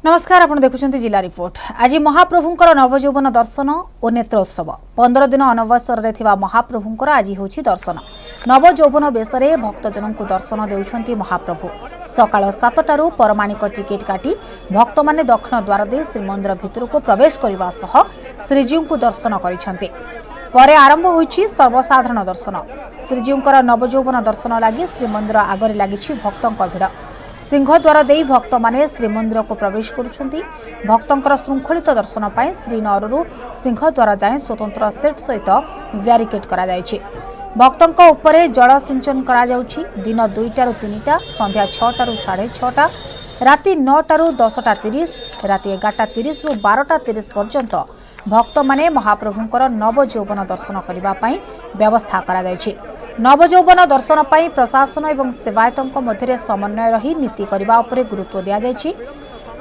नमस्कार आपण देखुछंती जिला रिपोर्ट। आज महाप्रभुंकर नवजौवन दर्शन और नेत्रोत्सव 15 दिन अनवसर रे थिबा महाप्रभुंकर आज होछि दर्शन। नवजौवन बेसरे भक्तजन को दर्शन देउछंती महाप्रभु। सकाळ 7टारू परमाणिक टिकेट काटी भक्त माने दक्षिण द्वार दे श्रीमंदिर भितर को प्रवेश करबा सह श्रीजीव को दर्शन करिसंती। परे आरंभ होइछि सर्वसाधारण दर्शन। श्रीजीवकर नवजौवन दर्शन लागि श्रीमंदिर आगरे लागिछि भक्तंक भिड़। सिंहद्वार दे भक्त माने श्रीमंदिर को प्रवेश करुछंती। भक्तंकर श्रृंखलित दर्शन पाई श्रीनगररू सिंहद्वार जाए स्वतंत्र सेट सहित ब्यारिकेड करा जायछि। भक्तंक उपरे जल सिंचन करा जाउछि। दिन 2टारू 3टा, संध्या 6टारू 6:30, राति 9टारू 10:30, राति 11:30 रु 12:30 पर्यंत भक्त माने महाप्रभुंकर नवजौवन दर्शन करिबा पई व्यवस्था करा जायछि। नवजौवन दर्शन पाई प्रशासन एवं सेवायतों मध्य समन्वय रही नीति करने उपरे गुरुत्व दिया जायछि।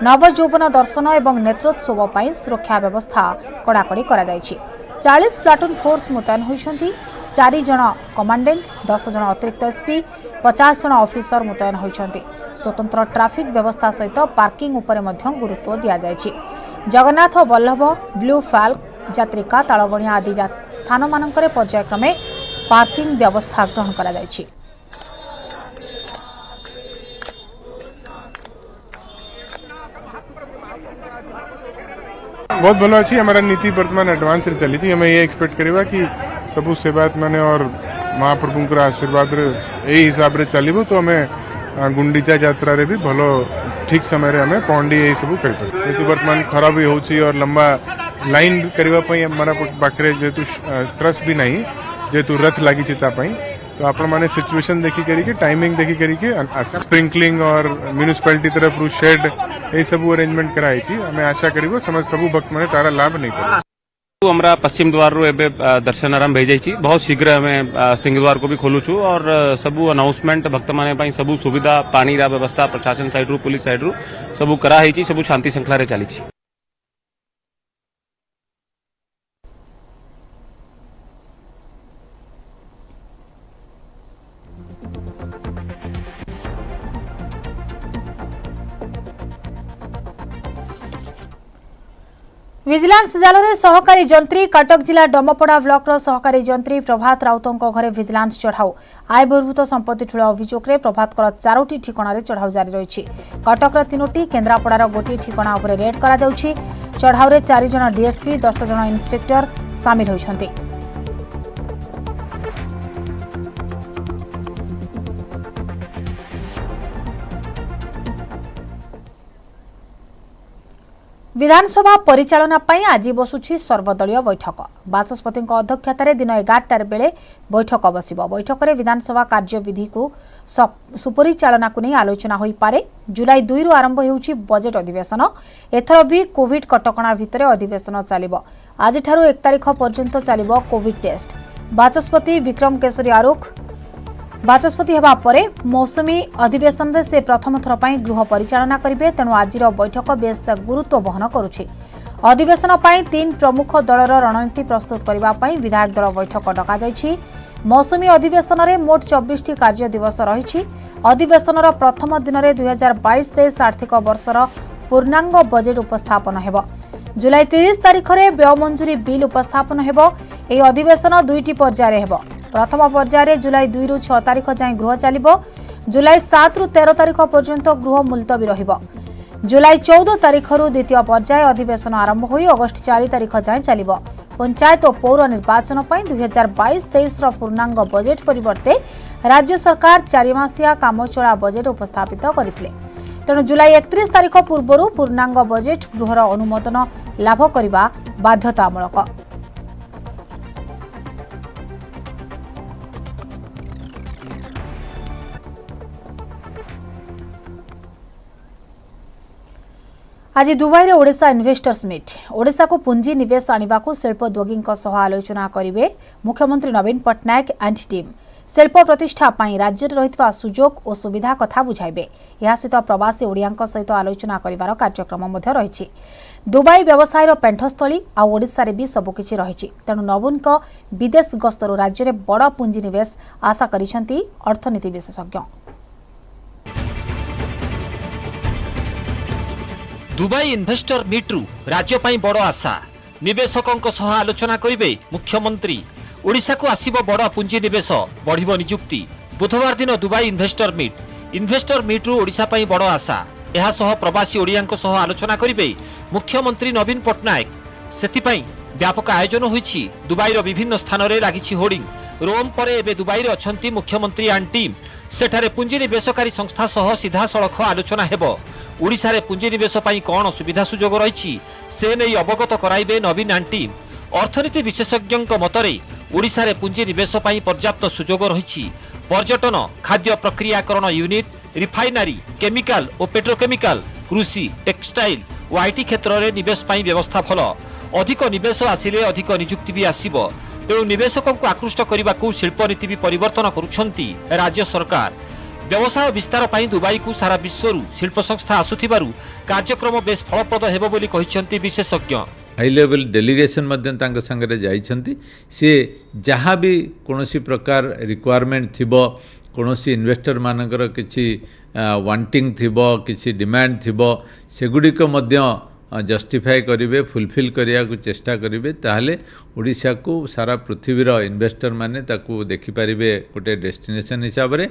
नवजौवन दर्शन एवं नेत्रोत्सव पाई सुरक्षा व्यवस्था कड़ाकड़ी करा जायछि। 40 प्लाटून फोर्स मुतयन होइछंती। 4 जन कमांडेंट, 10 जन अतिरिक्त एसपी, 50 जन ऑफिसर मुतयन होइछंती। स्वतंत्र ट्रैफिक व्यवस्था सहित पार्किंग उपरे मध्य गुरुत्व दिया जायछि। जगन्नाथ वल्लभ, ब्लू फाल्क, जात्रिका, तालबणिया आदि स्थान मानकरे पर्यायक्रमे पार्किंग व्यवस्था ग्रहण करा जायछि। बहुत भलो अच्छी हमारा नीति वर्तमान एडवांस रे चली हमें ये एक्सपेक्ट करवा कि सबु सेवायत माने और महाप्रभु आशीर्वाद यही हिसाब रे चलिबो तो हमें गुंडीचा यात्रा रे भी भलो ठीक समय रे हमें पहुंची यही सब कर वर्तमान खराब भी होची और लंबा लाइन करवा पई हमारा पाखरे जेतु ट्रस्ट भी नहीं जेतु रथ लगी तो आपण माने सिचुएशन देखी करी टाइमिंग देखी करी स्प्रिंकलिंग और म्यूनिसिपालिटी तरफ रू शेड ये सब अरेंजमेंट कराई छी। हमें आशा करिवो समझ सबु भक्त माने तारा लाभ नहीं पाए। हमरा पश्चिम द्वार रू एबे दर्शन आरंभ हो जाई। बहुत शीघ्र हमें सिंह द्वार को भी खोलु छु और सबु अनाउंसमेंट भक्त माने पई सबु सुविधा पानी रा व्यवस्था प्रशासन साइड रू पुलिस साइड रू सबु करा है छी। सबु शांति श्रृंखला रे चली छी। विजिलेंस जाल सहकारी जंत्री कटक जिला डमपड़ा ब्लॉक सहकारी जंत्री प्रभात राउतों घरे विजिलेंस चढ़ाऊ। आय बहिर्भूत संपत्ति ठूल अभियोग में प्रभात 4टी ठिकाना चढ़ाऊ जारी रही। कटक 3टी, केन्द्रापड़ार गोटे ठिकाना उपर रेड करा जाउछि। चढ़ाऊ 4 जन डीएसपी, 10 जन इन्स्पेक्टर सामिल होइछन्ति। विधानसभा परिचालना पाई आज बसुछि सर्वदलीय बैठक। बाचस्पति अध्यक्षतार दिन 11टार बेले बैठक बसिब। बैठक में विधानसभा कार्यविधि को सुपरिचालना को नहीं आलोचना होई पारे। जुलाई 2 रु आरंभ होउछि बजेट अधिवेशन। एथर भी कोविड कटकणा भितर अधिवेशन चलिब। आज 1 तारिख पर्यंत चलिब कोविड टेस्ट। बाचस्पति विक्रम केशरी आरुख बाचस्पति हेबा परे मौसुमी अधिवेशन रे से प्रथम थर पई गृह परिचालना करिवे। तेणु आजिर बैठक बेस गुरुत्व बहन करुछि। अधिवेशन पई 3 प्रमुख दलर रणनीति प्रस्तुत करबा पई विधायक दल बैठक डका जायछि। मौसुमी अधिवेशन रे मोट 24टी कार्य दिवस रहिछि। अधिवेशनर प्रथम दिन रे 2022-23 आर्थिक वर्षर पूर्णांग बजेट उपस्थापन हेबो। जुलाई 30 तारिख रे व्यय मंजूरी बिल उपस्थापन हेबो। एही अधिवेशन 2टी पर्याय रे हेबो। प्रथम पर्याय जुलाई 2 रु 6 तारिख जाए गृह चलिब। जुलाई 7 रु 13 तारिख पर्यंत गृह मुलतवी रहिब। जुलाई 14 तारिख रु द्वितीय पर्याय अधिवेशन आरंभ होई अगस्त 4 तारिख जाए चलिब। पंचायत और पौर निर्वाचन पई 2022-23 रो पूर्णांग बजेट परिवर्ते राज्य सरकार 4 मासिया कामचला बजेट उपस्थापित करथिले। तेणु जुलाई 31 तारिख पूर्वरु पूर्णांग बजेट गृहर अनुमोदन लाभ करिबा बाध्यतामूलक। आज दुबई रे ओडिशा इन्वेस्टर्स मीट। ओडिशा को पुंजी निवेश आनिबा को शिल्पोद्योगी आलोचना करिवे मुख्यमंत्री नवीन पट्टनायक एंड टीम। शिल्प प्रतिष्ठा पाई राज्य रे रहितवा सुजोग और सुविधा कथा बुझाइबे। या सहित प्रवासी ओडियांक सहित आलोचना करिवार कार्यक्रम मध्ये रहिछि। दुबई व्यवसायर पेंठस्थली आ ओडिशा रे भी सबकिछि रहिछि। तेणु नवीन विदेश गस्तरु राज्य रे बड़ पुंजी निवेश आशा करिसेंती अर्थनीति विशेषज्ञ। दुबई इन्वेस्टर मीट्रु राज्य पाई बड़ आशा निवेशकों सह आलोचना करिवे मुख्यमंत्री ओडिशा को आसीबो बड़ पुंजी निवेश बढ़िबो नियुक्ति बुधवार दिन दुबई इन्वेस्टर मीट्रु ओडिशा पाई बड़ आशा एहा सह प्रवासी ओडियांको सह आलोचना करिवे मुख्यमंत्री नवीन पट्टनायक सेतिपाई व्यापक आयोजन होईछि दुबईर विभिन्न स्थान रे लागिछि होर्डिंग रोम परे एबे दुबई रे अछंती मुख्यमंत्री एंड टीम सेठारे पुंजी निवेशकारी संस्था सह सीधा सड़क आलोचना हेबो ओडिशा रे पुंजी निवेश पाई कोन सुविधा सुजोग रहिछि से नै अवगत कराइबे नवीन एंड टीम अर्थनीति विशेषज्ञक मतरे ओडिशा रे पुंजी निवेश पाई पर्याप्त सुजोग रहिछि पर्यटन खाद्य प्रक्रियाकरण यूनिट रिफाइनरी केमिकल और पेट्रोकेमिकल कृषि टेक्सटाइल और आईटी क्षेत्र में निवेश पाई व्यवस्था भल अधिक निवेश आसिले अधिक नियुक्ति भी आसिबो तेणु निवेशकों को आकृष्ट करने को शिल्प नीति भी परिवर्तन करुछंती राज्य सरकार व्यवसाय विस्तार पाई दुबई को सारा विश्वरू शिल्प संस्था आसुथिबारु कार्यक्रम बेस फलप्रद हेबो बोली कहिसंती विशेषज्ञ हाई लेवल डेलीगेशन मध्य संगे जाइछंती से जहाँ भी कोनोसी प्रकार रिक्वायरमेंट थिबो कोनोसी इन्वेस्टर मानकर किछि वांटिंग थिबो किछि डिमांड थिबो सेगुडिक मध्य जस्टिफाई करिवे फुलफिल करिया को चेष्टा करिवे ताहले ओडिशा को सारा पृथ्वीर इन्वेस्टर माने ताकू देखि परिबे गोटे डेस्टिनेशन हिसाब रे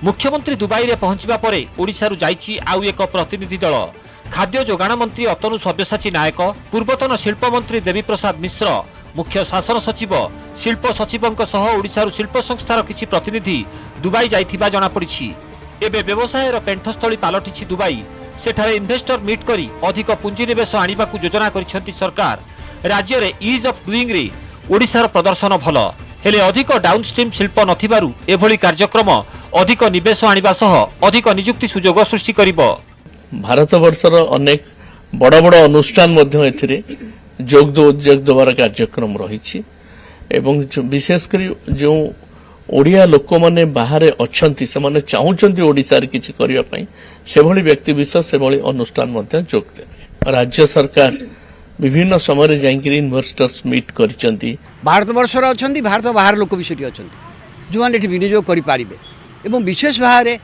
मुख्यमंत्री दुबई रे पहुंचबा परे ओडिशारु जाइछि आउ एक प्रतिनिधि दल खाद्य जोगाण मंत्री अतनु सब्यसाची नायक पूर्वतन शिल्प मंत्री देवी प्रसाद मिश्र मुख्य शासन सचिव शिल्प सचिवଙ୍କ सह ओडिशारु शिल्प संस्थार किछि प्रतिनिधि दुबई जाइथिबा जणा पड़िछि एबे व्यवसायर पेंठस्थली पालटिछि दुबई सेठारे इन्वेस्टर मीट करी अधिक पुंजी निवेश आनिबाकू योजना करिसेंती सरकार राज्य रे ईज ऑफ डूइंग रे ओडिशार प्रदर्शन भल हेले अधिक डाउनस्ट्रीम शिल्प नथिबारु एभली कार्यक्रम अधिक निवेश आनिबा सह अधिक नियुक्ति सुजोग सृष्टि करिबो भारत वर्षर अनेक बड़ बड़ अनुष्ठान मध्य एथिरे उद्योग देवार कार्यक्रम रही विशेषकर जो ओडिया लोक माने बाहर अच्छी से चाहूँगी ओडिशार किछि करिया पई से भली व्यक्ति विशेष से भली अनुष्ठान मध्य जोग दे राज्य सरकार विभिन्न समय जाइकरी इन्वेस्टर्स मीट करिसेंती भारत वर्षर अच्छी भारत बाहर लोक भी सेठी अच्छी जो मैंने विनियोग करि पारिबे एवं विशेष भाव में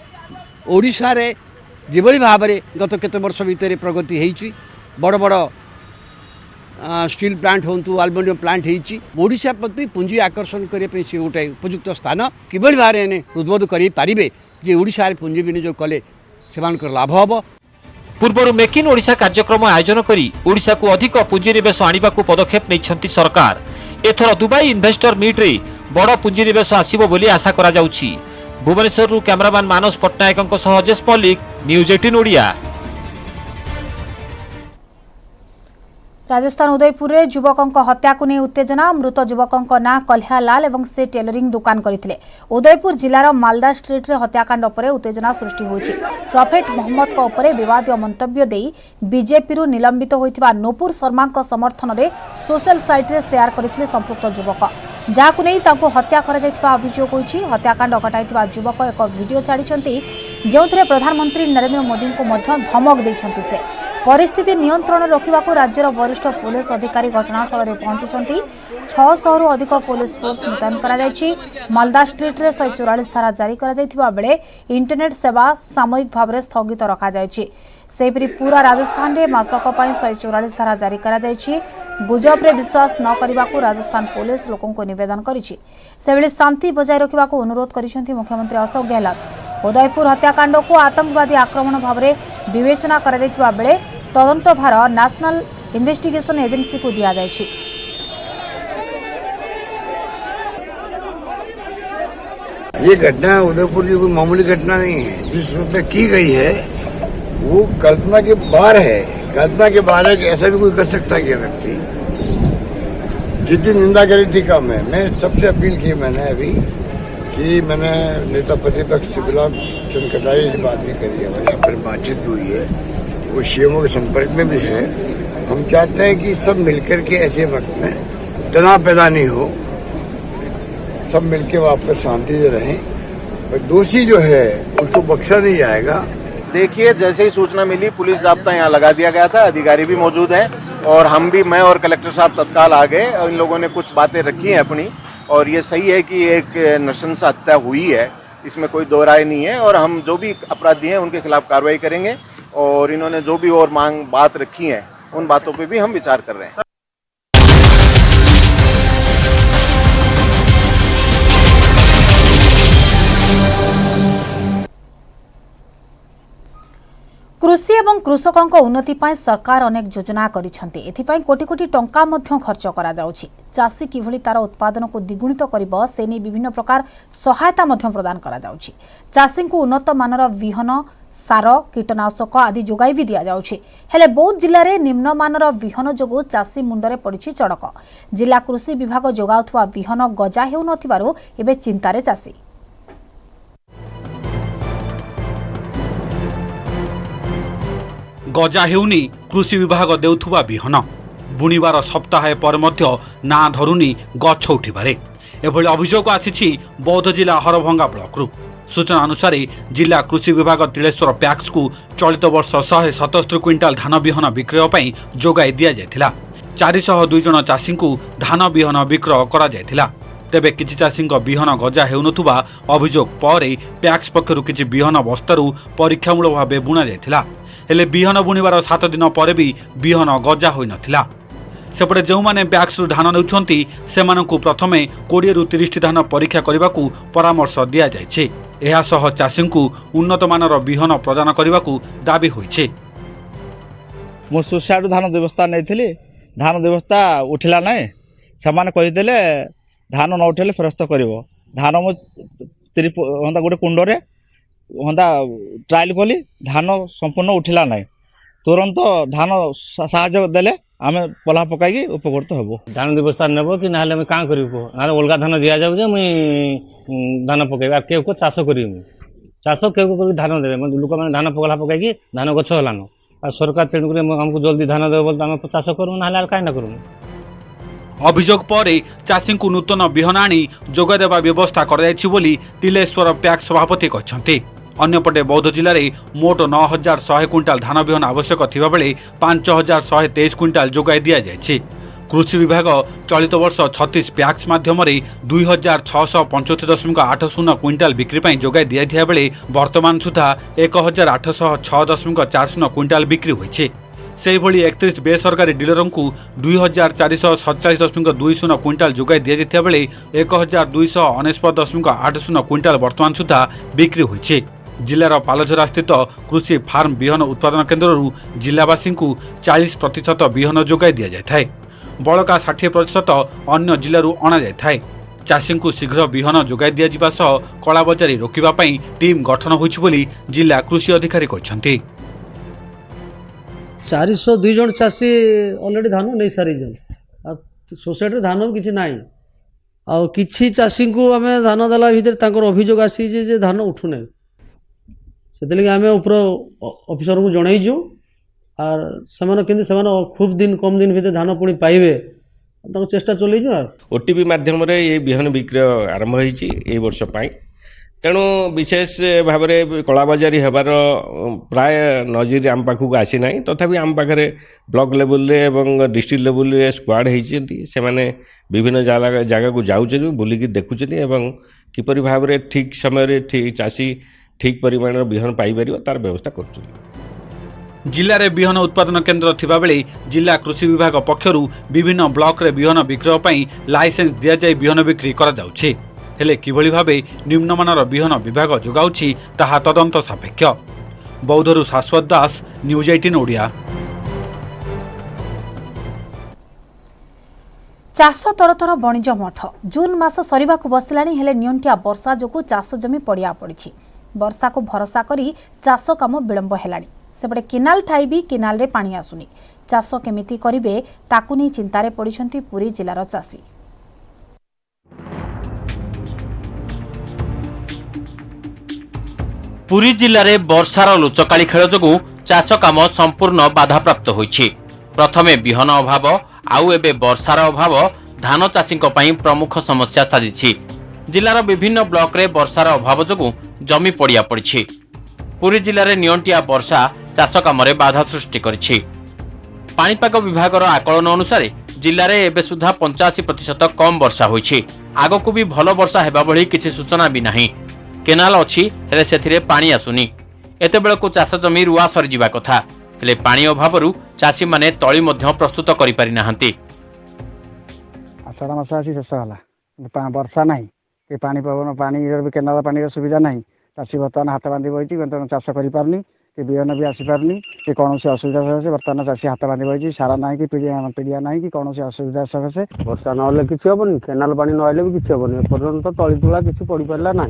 ओडिशा रे जेभली भाव में गत केते वर्ष भितर प्रगति होईची बड़ बड़ स्टील प्लांट होंतु आल्युमिनियम प्लांट होईची ओडिशा प्रति पुंजी आकर्षण करने से गोटे उपयुक्त स्थान किभली भाव में उद्बोध करि पारिबे जे ओडिशा रे पुंजी विनियोग कले सेमानकर लाभ हबो पूर्व मेक इन ओडिशा कार्यक्रम आयोजन करी ओडिशा को अधिक पुंजी निवेश आनिबाकू पदक्षेप नैछंती सरकार एथर दुबई इन्वेस्टर मीट रे बड़ पुंजी निवेश आसिबो बोली आशा करा जाउछि भुवनेश्वर कैमरामैन मानस पट्टनायक सह अजेश मल्लिक न्यूज 18 ओडिया। राजस्थान उदयपुर रे युवकों हत्या को नहीं उत्तेजना मृत युवकों ना कल्हा लाल एवं से टेलरिंग दुकान करथिले उदयपुर जिलार मालदा स्ट्रीट रे हत्याकांड पर उत्तेजना सृष्टि होछि प्रॉफिट मोहम्मद को ऊपर विवादीय मंतव्य देई बीजेपी रु निलंबित होइथिबा नूपुर शर्मा को समर्थन रे सोशल साइट रे शेयर करथिले संपुक्त युवक जाकु नहीं ताको हत्या करा जायथिबा अभियोग होछि हत्याकांड घटाइथिबा युवक एक वीडियो छाडिछंती जेउथरे प्रधानमंत्री नरेंद्र मोदी को मध्य धमक दैछंती से परिस्थिति नियंत्रण रखा राज्यर वरिष्ठ पुलिस अधिकारी घटनास्थल में पहुंची 600 रु अधिक पुलिस फोर्स मुतयन कर मालदा स्ट्रीट रे 144 धारा जारी कर बेले इंटरनेट सेवा सामयिक भाव में स्थगित रखा सेपरी पूरा राजस्थान में मासक 144 धारा जारी कर गुजब रे विश्वास न करने को राजस्थान पुलिस लोकों को निवेदन करिछि सेबेले शांति बजाय रखा अनुरोध करिसेंती मुख्यमंत्री अशोक गहलोत उदयपुर हत्याकांड को आतंकवादी आक्रमण भाव में विवेचना कर बेले तदंत भार नेशनल इन्वेस्टिगेशन एजेंसी को दिया जायछि। ये घटना उदयपुर की कोई मामूली घटना नहीं है जिस रूप में की गई है वो कल्पना के बाहर है कल्पना के बाहर है कि ऐसा भी कोई कर सकता है क्या व्यक्ति जितनी निंदा करी थी कम है मैं सबसे अपील की मैंने अभी कि मैंने नेता प्रतिपक्ष शिवराज चंद्र कटारिया से बात भी करी है यहाँ पर बातचीत हुई है वो सीएमओ के संपर्क में भी है हम चाहते हैं कि सब मिलकर के ऐसे वक्त में तनाव पैदा नहीं हो सब मिलकर वापस शांति से रहें और दोषी जो है उसको बख्शा नहीं जाएगा। देखिए जैसे ही सूचना मिली पुलिस जाब्ता यहाँ लगा दिया गया था अधिकारी भी मौजूद हैं और हम भी मैं और कलेक्टर साहब तत्काल आ गए और इन लोगों ने कुछ बातें रखी हैं अपनी और ये सही है कि एक नृशंस हत्या हुई है इसमें कोई दो राय नहीं है और हम जो भी अपराधी हैं उनके खिलाफ कार्रवाई करेंगे और इन्होंने जो भी और मांग बात रखी है उन बातों पे भी हम विचार कर रहे हैं। कृषि एवं कृषकों उन्नति पाई सरकार अनेक योजना करिसेंती। एथिपाई कोटी कोटी टंका मध्य खर्च करा जाउछि। चाषी किभଳି तार उत्पादन को द्विगुणित करिब से नै विभिन्न प्रकार सहायता मध्य प्रदान करा जाउछि। चाषी को उन्नत मानर विहन सार कीटनाशक आदि जोगाई भी दिया जाउछि। हेले बौद्ध जिल्ला रे निम्न मानर विहन जोगु चाषी मुंडरे पड़िछि चड़क। जिला कृषि विभाग जोगाउथुवा विहन गजा हेउ नथिबारु एबे चिंतारे चाषी। गजा हेउनी कृषि विभाग देउथुवा विहन बुणीबार सप्ताहे पर मध्य ना धरुनी गछ उठिबारे एभଳି अभियोग आसीछि बौद्ध जिला हरभंगा ब्लॉकरू। सूचना अनुसार जिला कृषि विभाग तिलेश्वर पैक्स को चलित वर्ष 177 क्विंटाल धान बिहन विक्रय पई जोगाई दिया जायथिला। 402 जन चाषी को धान बिहन विक्रय करा जायथिला। तेबे किछि चाषी बिहन गजा हेउनथुवा अभियोग पर पैक्स पक्षरु किछि बिहन बस्तारू परीक्षामूलक भाव बुणा जायथिला। हेले बिहन बुणीबार 7 दिन पर भी बिहन गजा होई नथिला। सेपटे जो माने पैक्स धान नेउछंती सेमानकु प्रथमे 20 रु 30 धान परीक्षा करबाकू परामर्श दिया जायछे। एहा सह चाषींकु उन्नत मानर बिहन प्रदान करबाकू दाबी होइछे। मो सुसाडु धान व्यवस्था नैथिली धान व्यवस्था उठिला नै समान कहिदेले धान न उठेले फेरस्त करिवो। धान मो 30 हंदा गोटे कुंडरे हंदा ट्रायल कली धान संपूर्ण उठिला नै तुरंत धान साहाय्य देले आमे पला पकाई उपकृत हबो। धान व्यवस्था नेबो कि नाले का करिबो नाले ओलगा धान दिया जाउ जे मुई धान पकाई के को चाष करिमु चाष के को धान देबे लोक माने धान पकला पकाई धान गछ हलानो आ सरकार तेनु करे हमको जल्दी धान देबो बोल आमे चाष करू नाले काई ना करू। अभियोग पर चाषी को नूतन बिहन आनी जोगाई देवा व्यवस्था कराଯାଇଛି बोली तिलेश्वर पैक्स सभापति कहते। अन्यपटे बौद्ध जिले में मोट 9100 क्विंटाल धान बिहन आवश्यक थिबा बेले 5123 क्विंटाल जोगाई दिया जायछि। कृषि विभाग चलित वर्ष 36 पैक्स माध्यम 2675.80 क्विंटाल बिक्री पर जोगाई दिया बेले वर्तमान सुधा 1806.40 क्विंटाल बिक्री होइछे। से भली 31 बेसरकारी डीलर को 2447.20 क्विंटाल जोगाई दिया बेले 1249.80 क्विंटाल वर्तमान सुधा बिक्री होइछे। जिलार पालझरा स्थित कृषि फार्म बिहन उत्पादन केन्द्र जिलावासी को 40% बिहन जोगाई दि जाए। बड़का 60% अन्य जिलू अणा जाए। चाषी को शीघ्र बिहन जोगाई दिया सह कलाबजारी रोकवा टीम गठन होइछि जिला कृषि अधिकारी कहते। 402 जन चाषी ऑलरेडी धान नहीं सारी जन सोसाइटी धान किसी ना आ किसी चाषी को आम धान देला भर अभियोग आसी जे धान उठुना से आम ऊपर ऑफिसर को जनईजु आर से खूब दिन कम दिन भीतर धान पुणी पाइबे चेष्टा चलईजु। ओटीपी माध्यम ये बिहन विक्रय आरंभ होइछि ए वर्ष पाई तेणु विशेष भाव में कलाबजारी होबार प्राय नजर आम पाखक आसी ना तथापि आम पाखे ब्लॉक लेवल एवं डिस्ट्रिक्ट लेवल स्क्वाड होती से विभिन्न जगह को जाऊँ बुलिकी देखुं किपरि भाव में ठीक समय ठीक चाषी ठीक परिमाण बिहन पाइपर तार व्यवस्था कर। जिले में बिहन उत्पादन केन्द्र थिबा बेले जिला कृषि विभाग पक्षरु विभिन्न ब्लॉक रे बिहन विक्रय पई लाइसेंस दिया जाय बिहन बिक्री करा जाउछि। हेले किभଳି भाबे निम्नमानर बिहन विभाग जोगाउछि ताहा तदंत सापेक्ष। बौद्धरू शाश्वत दास, न्यूज 18 ओडिया। चाष तरतर वाणिज्य मठ जून मास सरीबाकु बसिलाणी हेले नियंटिया वर्षा जोगु चाष जमी पड़िया पड़िछि। वर्षा को भरोसा करी चाष काम विलंब हेलाणी। सेपटे केनाल थाई भी केनाल रे पानी आसुनी। चाष केमिति करिवे ताकु नै चिंतारे पड़िछंती पुरी जिलार चाषी। पुरी जिले में वर्षार लुचकाली खेल जोगु चाष काम संपूर्ण बाधाप्राप्त होइछि। प्रथमे बिहन अभाव आउ एबे वर्षार अभाव धान चाषी प्रमुख समस्या साजिछि। जिलार विभिन्न ब्लॉक रे वर्षार अभाव जोगु जमी पड़िया पड़िछि। पुरी जिले में नियंटिया वर्षा चाष काम बाधा सृष्टि करिछि। पाणीपाग विभागर आकलन अनुसार जिले में एबे सुधा 85% कम वर्षा होइछि। आगकू भी भल वर्षा हेबा भली किछि सूचना भी नाही। केनाल अछि हेले सेथिरे पानी आसुनी। एतेबेलकु चाष जमी रुआ सरीजिबा कथा हेले पानी अभावरु चाषी माने तळी मध्य प्रस्तुत करि पारि नाहंती। आषाढ़ मास आसी शेष है वर्षा ना कि पानी पवन पानी केनाल पानी सुविधा ना चाषी बर्तमान हाथ बांधि बही बर्तमान चाष कर पारनी कि बिहन भी आसीपारनी कि कौन असुविधा सकाशे बर्तमान चाषी हाथ बांधि बही सारा ना कि पिड़िया ना कि कौन असुविधा सकाशे वर्षा ना किसी हेनी केनाल पानी नहले भी किसी हेनी एपर्यंत तली तुला किसी पड़ पारा ना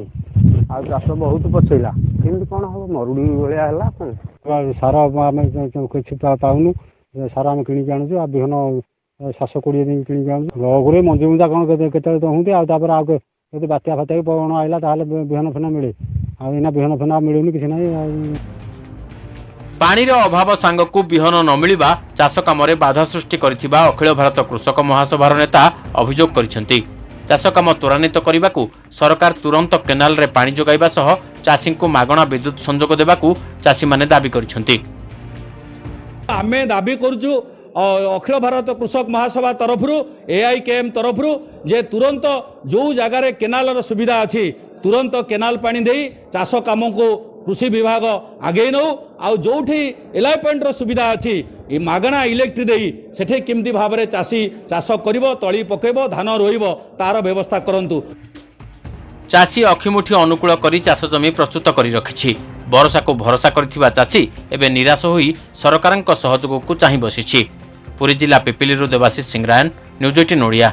आ चाष बहुत पछेला केमती कौन हम मरुड़ी भाया सार आम किसी पाऊनु सार आम किणिक आणुचु आ बिहन 720 दिन किणिक आणुचु ब्लॉक मंजी मुंजा कौन केते हूँ आगे बात्या फात्या पवन आइला बिहन फेना मिले आना बिहन फेना मिलूनी किसी ना। पानीर अभाव सांगकु बिहन न मिलिबा चाष कामरे बाधा सृष्टि करिथिबा अखिल भारत कृषक महासभार नेता अभियोग करिसेंती। चाष काम त्वरान्वित करबाकू सरकार तुरंत केनाल रे पानी जोगाइबा सह चाषी को मागणा विद्युत संजोग देबाकू चाषी माने दाबी करिसेंती। आमे दाबी करूछु अखिल भारत कृषक महासभा तरफ AIKM तरफ जे तुरंत जो जगार केनाल सुविधा अच्छी तुरंत केनाल पानी दे चाष काम को कृषि विभाग आगे नौ आ जो एलाइमेंट सुविधा अच्छी मागणा इलेक्ट्रिक दे सेठे केमती भाव में चाषी चाष कर तली पकेब धान रोइब तार व्यवस्था करंतु। चाषी अखिमुठी अनुकूल करी चाष जमी प्रस्तुत करी रखिछि। वर्षा को भरोसा करथिबा चाषी एबे निराश होई सरकारक सहयोग को चाहि बसिछि। पुरी जिला पिपिलीरू देवाशीष सिंह रायन, न्यूज 18 ओडिया।